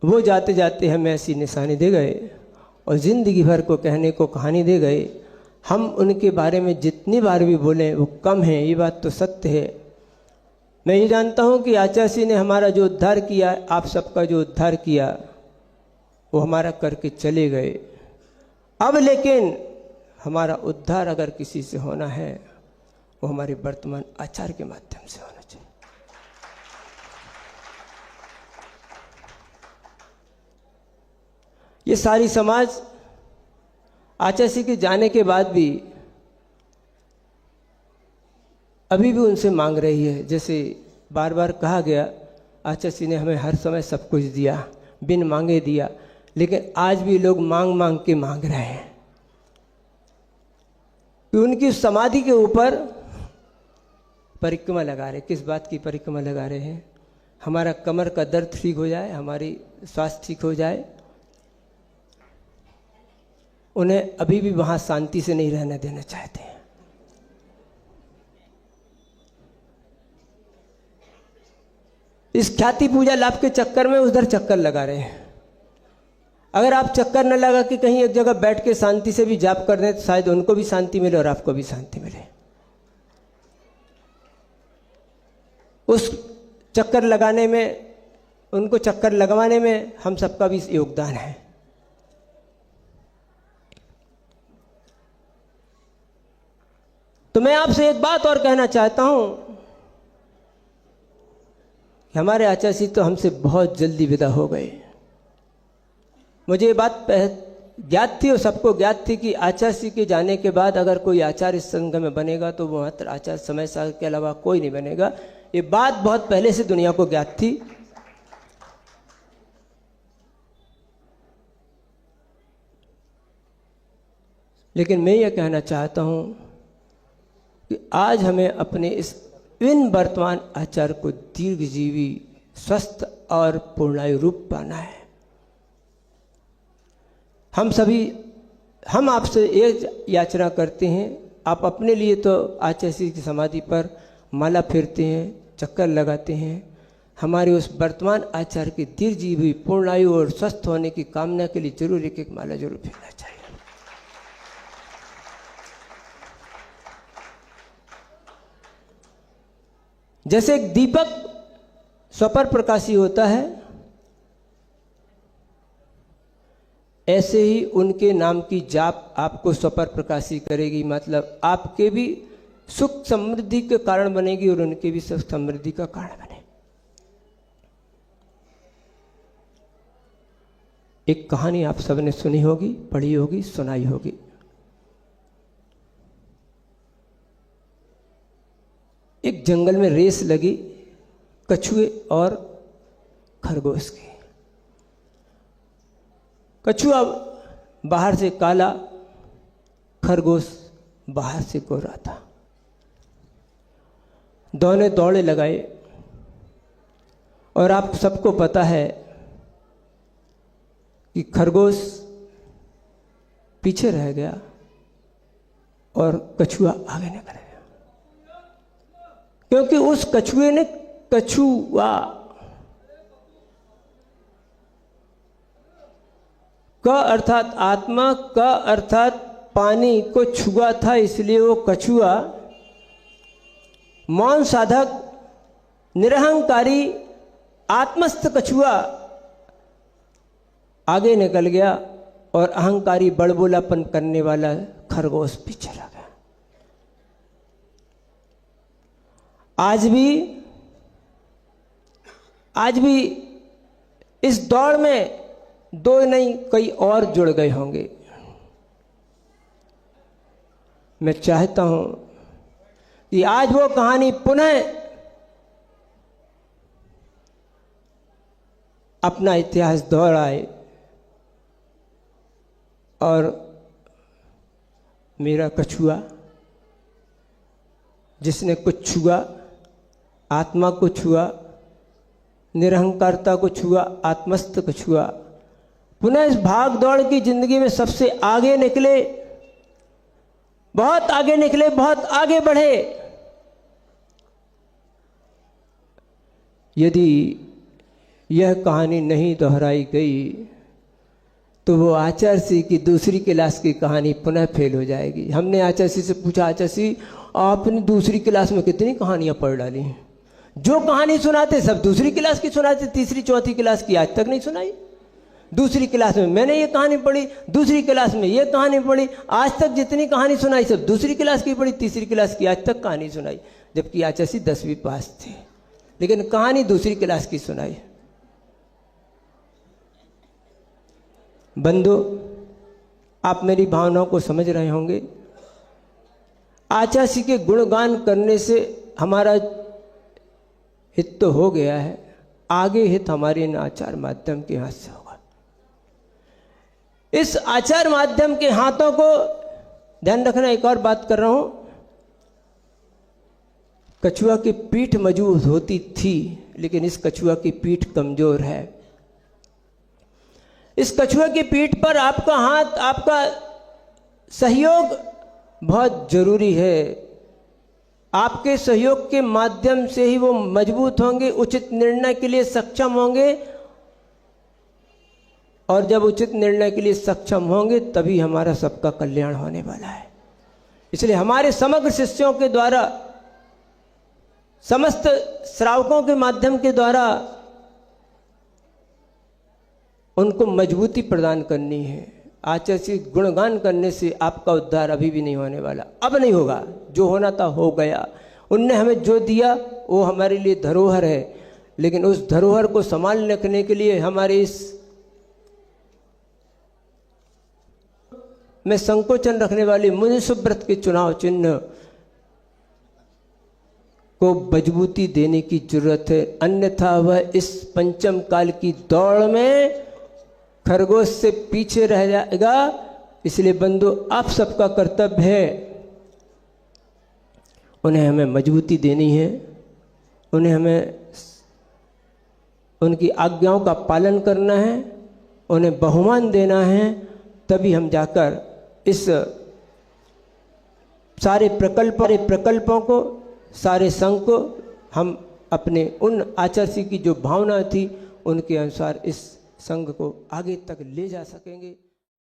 वो जाते जाते हमें ऐसी निशानी दे गए और ज़िंदगी भर को कहने को कहानी दे गए। हम उनके बारे में जितनी बार भी बोलें वो कम है, ये बात तो सत्य है। मैं ये जानता हूँ कि आचार्य जी ने हमारा जो उद्धार किया, आप सबका जो उद्धार किया, वो हमारा करके चले गए। अब लेकिन हमारा उद्धार अगर किसी से होना है, वो हमारे वर्तमान आचार्य के माध्यम से होना चाहिए। ये सारी समाज आचार्य जी के जाने के बाद भी अभी भी उनसे मांग रही है। जैसे बार बार कहा गया, आचार्य जी ने हमें हर समय सब कुछ दिया, बिन मांगे दिया, लेकिन आज भी लोग मांग मांग के मांग रहे हैं कि उनकी समाधि के ऊपर परिक्रमा लगा रहे। किस बात की परिक्रमा लगा रहे हैं? हमारा कमर का दर्द ठीक हो जाए, हमारी स्वास्थ्य ठीक हो जाए। उन्हें अभी भी वहां शांति से नहीं रहने देना चाहते हैं। इस ख्याति पूजा लाभ के चक्कर में उधर चक्कर लगा रहे हैं। अगर आप चक्कर न लगा कि कहीं एक जगह बैठ के शांति से भी जाप कर दें तो शायद उनको भी शांति मिले और आपको भी शांति मिले। उस चक्कर लगाने में, उनको चक्कर लगवाने में हम सबका भी योगदान है। तो मैं आपसे एक बात और कहना चाहता हूं कि हमारे आचार्य जी तो हमसे बहुत जल्दी विदा हो गए। मुझे ये बात ज्ञात थी और सबको ज्ञात थी कि आचार्य जी के जाने के बाद अगर कोई आचार्य इस संघ में बनेगा तो वो मात्र आचार्य समय सागर के अलावा कोई नहीं बनेगा। ये बात बहुत पहले से दुनिया को ज्ञात थी। लेकिन मैं ये कहना चाहता हूं कि आज हमें अपने इन वर्तमान आचार्य को दीर्घजीवी, स्वस्थ और पूर्णायु रूप पाना है। हम आपसे एक याचना करते हैं। आप अपने लिए तो आचार्य जी की समाधि पर माला फेरते हैं, चक्कर लगाते हैं। हमारे उस वर्तमान आचार्य की दीर्घजीवी, पूर्णायु और स्वस्थ होने की कामना के लिए जरूर एक एक माला जरूर फेरना चाहिए। जैसे एक दीपक स्वपर प्रकाशी होता है, ऐसे ही उनके नाम की जाप आपको स्वपर प्रकाशी करेगी। मतलब आपके भी सुख समृद्धि के कारण बनेगी और उनके भी सुख समृद्धि का कारण बने। एक कहानी आप सबने सुनी होगी, पढ़ी होगी, सुनाई होगी। एक जंगल में रेस लगी कछुए और खरगोश की। कछुआ बाहर से काला, खरगोश बाहर से गोरा था। दोनों दौड़े लगाए और आप सबको पता है कि खरगोश पीछे रह गया और कछुआ आगे निकल गया, क्योंकि उस कछुए ने कछुआ का अर्थात आत्मा का अर्थात पानी को छुआ था। इसलिए वो कछुआ मौन साधक, निरहंकारी, आत्मस्थ कछुआ आगे निकल गया और अहंकारी बड़बोलापन करने वाला खरगोश पीछे रह गया। आज भी इस दौड़ में दो नहीं कई और जुड़ गए होंगे। मैं चाहता हूं कि आज वो कहानी पुनः अपना इतिहास दोहराए और मेरा कछुआ जिसने कुछ छुआ, आत्मा को छुआ, निरहंकारता को छुआ, आत्मस्थ को छुआ, पुनः इस भाग दौड़ की जिंदगी में सबसे आगे निकले, बहुत आगे निकले, बहुत आगे बढ़े। यदि यह कहानी नहीं दोहराई गई तो वो आचार्य सिंह की दूसरी क्लास की कहानी पुनः फेल हो जाएगी। हमने आचार्य सिंह से पूछा, आचार्य सिंह आपने दूसरी क्लास में कितनी कहानियां पढ़ डाली हैं? जो कहानी सुनाते सब दूसरी क्लास की सुनाते, तीसरी चौथी क्लास की आज तक नहीं सुनाई। दूसरी क्लास में मैंने ये कहानी पढ़ी, दूसरी क्लास में ये कहानी पढ़ी, आज तक जितनी कहानी सुनाई सब दूसरी क्लास की पढ़ी, तीसरी क्लास की आज तक कहानी सुनाई। जबकि आचार्य सिंह 10वीं पास थे, लेकिन कहानी दूसरी क्लास की सुनाई। बंधु, आप मेरी भावनाओं को समझ रहे होंगे। आचार्य सिंह के गुणगान करने से हमारा हित तो हो गया है, आगे हित हमारे इन आचार माध्यम के हाथ से होगा। इस आचार माध्यम के हाथों को ध्यान रखना। एक और बात कर रहा हूं, कछुआ की पीठ मजबूत होती थी, लेकिन इस कछुआ की पीठ कमजोर है। इस कछुआ की पीठ पर आपका हाथ, आपका सहयोग बहुत जरूरी है। आपके सहयोग के माध्यम से ही वो मजबूत होंगे, उचित निर्णय के लिए सक्षम होंगे, और जब उचित निर्णय के लिए सक्षम होंगे तभी हमारा सबका कल्याण होने वाला है। इसलिए हमारे समग्र शिष्यों के द्वारा, समस्त श्रावकों के माध्यम के द्वारा उनको मजबूती प्रदान करनी है। आचार्य सिंह गुणगान करने से आपका उद्धार अभी भी नहीं होने वाला, अब नहीं होगा। जो होना था हो गया। उनने हमें जो दिया वो हमारे लिए धरोहर है, लेकिन उस धरोहर को संभाल रखने के लिए हमारे इस में संकोचन रखने वाले मुनिसुव्रत के चुनाव चिन्ह को मजबूती देने की जरूरत है। अन्यथा वह इस पंचम काल की दौड़ में खरगोश से पीछे रह जाएगा। इसलिए बंधु, आप सबका कर्तव्य है, उन्हें हमें मजबूती देनी है, उन्हें हमें उनकी आज्ञाओं का पालन करना है, उन्हें बहुमान देना है। तभी हम जाकर इस सारे प्रकल्पों को, सारे संघ को हम अपने उन आचार्य सिंह की जो भावना थी उनके अनुसार इस संघ को आगे तक ले जा सकेंगे।